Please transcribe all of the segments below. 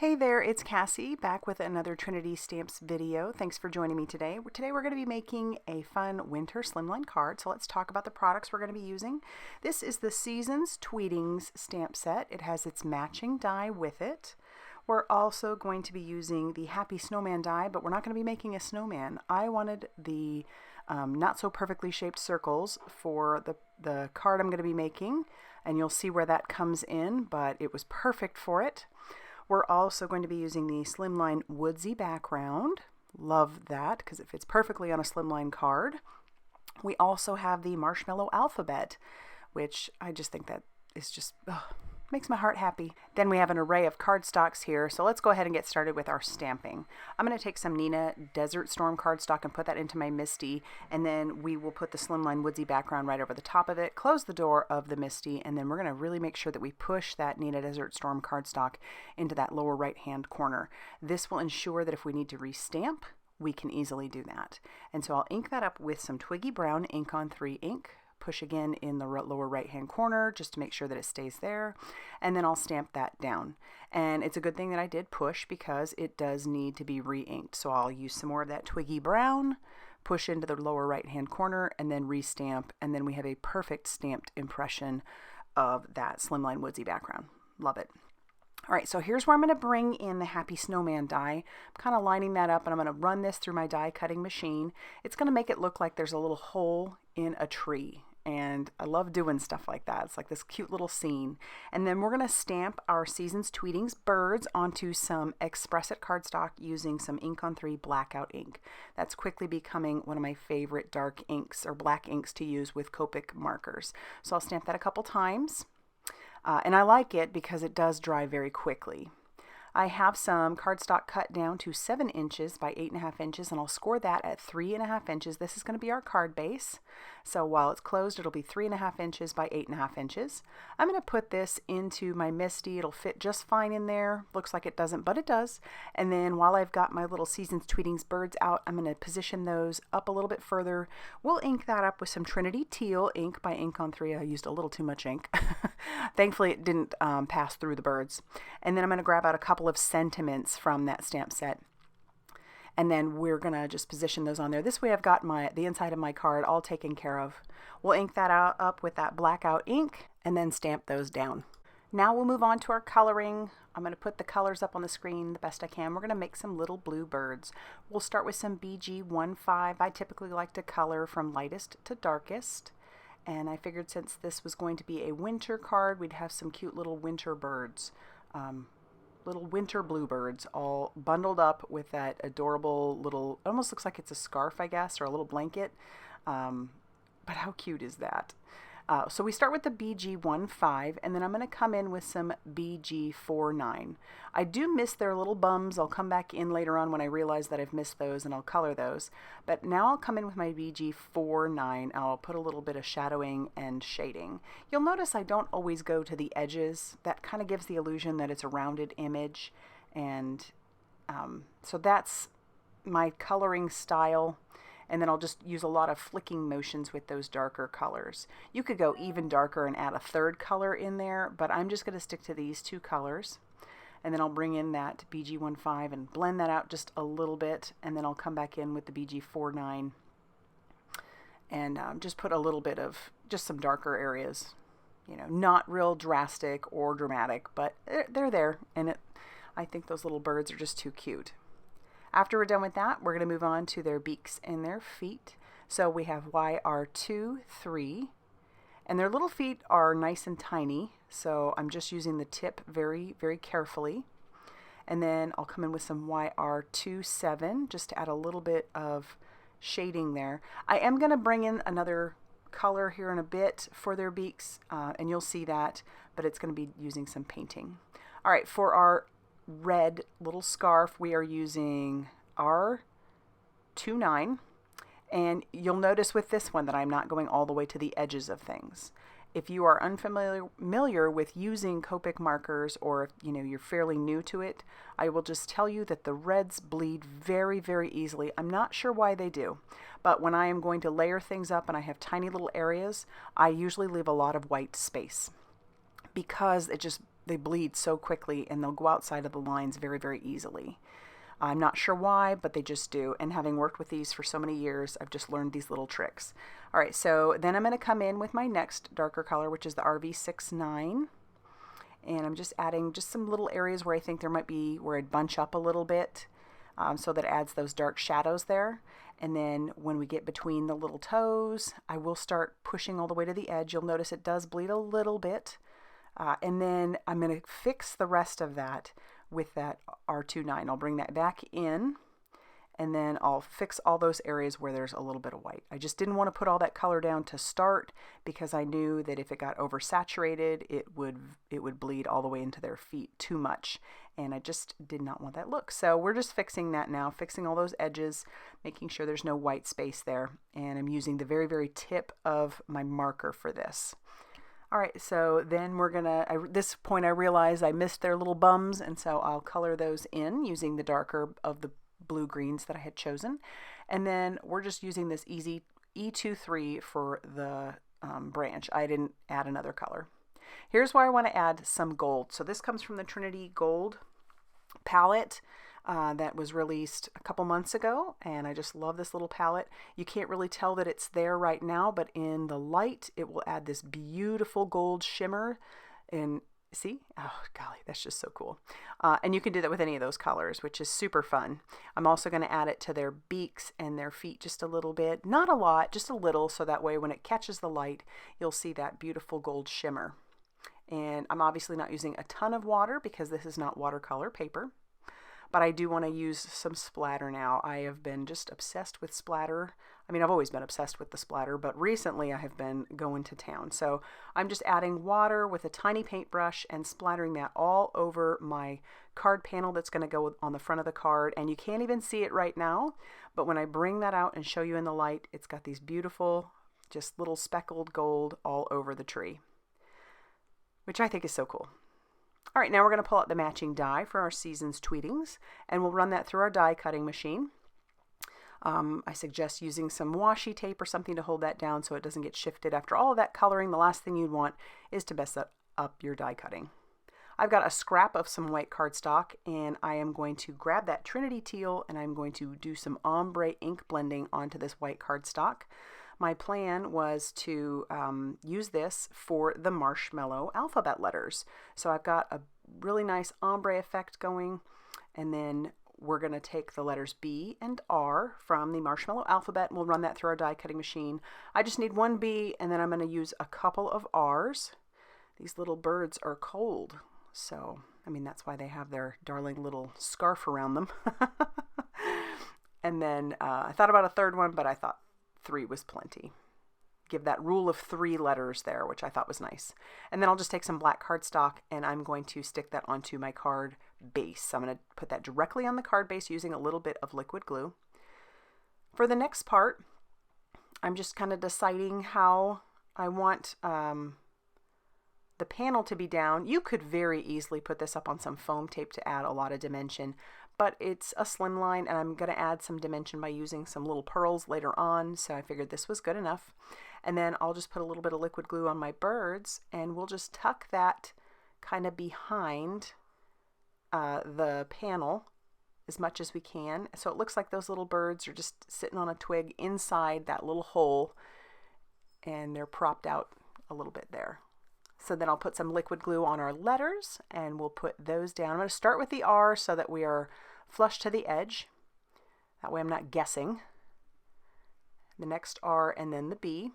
Hey there, it's Cassie back with another Trinity Stamps video. Thanks for joining me today. Today we're going to be making a fun winter slimline card, so let's talk about the products we're going to be using. This is the Seasons Tweetings stamp set. It has its matching die with it. We're also going to be using the Happy Snowman die, but we're not going to be making a snowman. I wanted the not so perfectly shaped circles for the card I'm going to be making, and you'll see where that comes in, but it was perfect for it. We're also going to be using the Slimline Woodsy background. Love that because it fits perfectly on a Slimline card. We also have the Marshmallow alphabet, which I just think that is just makes my heart happy. Then we have an array of cardstocks here, so let's go ahead and get started with our stamping. I'm going to take some Nina Desert Storm cardstock and put that into my Misty, and then we will put the Slimline Woodsy background right over the top of it, close the door of the Misty, and then we're going to really make sure that we push that Nina Desert Storm cardstock into that lower right hand corner. This will ensure that if we need to restamp, we can easily do that. And so I'll ink that up with some Twiggy Brown Ink on 3 ink. Push again in the lower right hand corner just to make sure that it stays there, and then I'll stamp that down. And it's a good thing that I did push because it does need to be re-inked, so I'll use some more of that Twiggy Brown, push into the lower right hand corner, and then re-stamp, and then we have a perfect stamped impression of that Slimline Woodsy background. Love it. Alright, so here's where I'm going to bring in the Happy Snowman die. I'm kind of lining that up, and I'm going to run this through my die cutting machine. It's going to make it look like there's a little hole in a tree. And I love doing stuff like that. It's like this cute little scene. And then we're going to stamp our Seasons Tweetings birds onto some Express It cardstock using some Ink on 3 Blackout ink. That's quickly becoming one of my favorite dark inks or black inks to use with Copic markers. So I'll stamp that a couple times. And I like it because it does dry very quickly. I have some cardstock cut down to 7 inches by 8.5 inches, and I'll score that at 3.5 inches. This is going to be our card base. So while it's closed, it'll be 3.5 inches by 8.5 inches. I'm going to put this into my Misty. It'll fit just fine in there. Looks like it doesn't, but it does. And then while I've got my little Seasons Tweetings birds out, I'm going to position those up a little bit further. We'll ink that up with some Trinity Teal ink by Ink on 3. I used a little too much ink. Thankfully, it didn't pass through the birds. And then I'm going to grab out a couple of sentiments from that stamp set, and then we're gonna just position those on there. This way I've got the inside of my card all taken care of. We'll ink that up with that Blackout ink and then stamp those down. Now we'll move on to our coloring. I'm going to put the colors up on the screen the best I can. We're going to make some little blue birds. We'll start with some BG15. I typically like to color from lightest to darkest, and I figured since this was going to be a winter card, we'd have some cute little winter birds. Little winter bluebirds all bundled up with that adorable little, it almost looks like it's a scarf, I guess, or a little blanket. But how cute is that? So we start with the BG15, and then I'm going to come in with some BG49. I do miss their little bums. I'll come back in later on when I realize that I've missed those, and I'll color those. But now I'll come in with my BG49. I'll put a little bit of shadowing and shading. You'll notice I don't always go to the edges. That kind of gives the illusion that it's a rounded image. And so that's my coloring style. And then I'll just use a lot of flicking motions with those darker colors. You could go even darker and add a third color in there, but I'm just going to stick to these 2 colors. And then I'll bring in that BG15 and blend that out just a little bit, and then I'll come back in with the BG49 and just put a little bit of just some darker areas. You know, not real drastic or dramatic, but they're there, and I think those little birds are just too cute. After we're done with that, we're going to move on to their beaks and their feet. So we have YR2, 3, and their little feet are nice and tiny, so I'm just using the tip very, very carefully. And then I'll come in with some YR2, 7, just to add a little bit of shading there. I am going to bring in another color here in a bit for their beaks, and you'll see that, but it's going to be using some painting. All right, for our red little scarf, we are using R29, and you'll notice with this one that I'm not going all the way to the edges of things. If you are unfamiliar with using Copic markers, or if you're fairly new to it, I will just tell you that the reds bleed very, very easily. I'm not sure why they do, but when I am going to layer things up and I have tiny little areas, I usually leave a lot of white space because it just they bleed so quickly and they'll go outside of the lines very, very easily. I'm not sure why, but they just do. And having worked with these for so many years, I've just learned these little tricks. All right, so then I'm going to come in with my next darker color, which is the RV69. And I'm just adding just some little areas where I think there might be, where I'd bunch up a little bit, so that it adds those dark shadows there. And then when we get between the little toes, I will start pushing all the way to the edge. You'll notice it does bleed a little bit. And then I'm going to fix the rest of that with that R29. I'll bring that back in, and then I'll fix all those areas where there's a little bit of white. I just didn't want to put all that color down to start, because I knew that if it got oversaturated, it would bleed all the way into their feet too much, and I just did not want that look. So we're just fixing that now, fixing all those edges, making sure there's no white space there, and I'm using the very, very tip of my marker for this. All right, so then we're gonna, at this point I realize I missed their little bums, and so I'll color those in using the darker of the blue greens that I had chosen. And then we're just using this easy E23 for the branch. I didn't add another color. Here's where I want to add some gold. So this comes from the Trinity Gold palette that was released a couple months ago, and I just love this little palette. You can't really tell that it's there right now, but in the light it will add this beautiful gold shimmer. And see, oh golly, that's just so cool. And you can do that with any of those colors, which is super fun. I'm also going to add it to their beaks and their feet just a little bit, not a lot, just a little, so that way when it catches the light you'll see that beautiful gold shimmer. And I'm obviously not using a ton of water because this is not watercolor paper, but I do want to use some splatter now. I have been just obsessed with splatter. I mean, I've always been obsessed with the splatter, but recently I have been going to town. So I'm just adding water with a tiny paintbrush and splattering that all over my card panel that's going to go on the front of the card. And you can't even see it right now, but when I bring that out and show you in the light, it's got these beautiful, just little speckled gold all over the tree, which I think is so cool. All right, now we're going to pull out the matching die for our Seasons Tweetings, and we'll run that through our die cutting machine. I suggest using some washi tape or something to hold that down so it doesn't get shifted. After all of that coloring, the last thing you'd want is to mess up your die cutting. I've got a scrap of some white cardstock, and I am going to grab that Trinity Teal, and I'm going to do some ombre ink blending onto this white cardstock. My plan was to use this for the Marshmallow alphabet letters. So I've got a really nice ombre effect going, and then we're going to take the letters B and R from the Marshmallow alphabet, and we'll run that through our die cutting machine. I just need one B, and then I'm going to use a couple of R's. These little birds are cold, so I mean that's why they have their darling little scarf around them. And then I thought about a third one, but I thought 3 was plenty. Give that rule of 3 letters there, which I thought was nice. And then I'll just take some black cardstock, and I'm going to stick that onto my card base. I'm going to put that directly on the card base using a little bit of liquid glue. For the next part, I'm just kind of deciding how I want the panel to be down. You could very easily put this up on some foam tape to add a lot of dimension, but it's a Slimline, and I'm going to add some dimension by using some little pearls later on, so I figured this was good enough. And then I'll just put a little bit of liquid glue on my birds, and we'll just tuck that kind of behind the panel as much as we can, so it looks like those little birds are just sitting on a twig inside that little hole, and they're propped out a little bit there. So then I'll put some liquid glue on our letters, and we'll put those down. I'm going to start with the R so that we are flush to the edge. That way I'm not guessing. The next R, and then the B.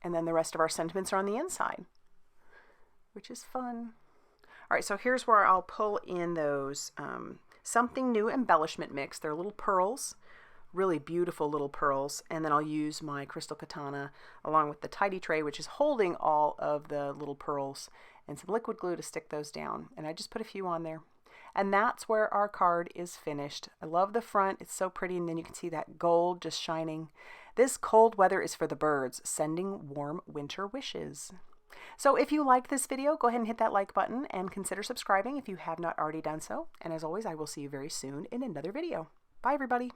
And then the rest of our sentiments are on the inside, which is fun. All right, so here's where I'll pull in those Something New Embellishment Mix. They're little pearls. Really beautiful little pearls, and then I'll use my crystal katana along with the tidy tray, which is holding all of the little pearls, and some liquid glue to stick those down. And I just put a few on there, and that's where our card is finished. I love the front, it's so pretty, and then you can see that gold just shining. This cold weather is for the birds, sending warm winter wishes. So if you liked this video, go ahead and hit that like button and consider subscribing if you have not already done so. And as always, I will see you very soon in another video. Bye everybody.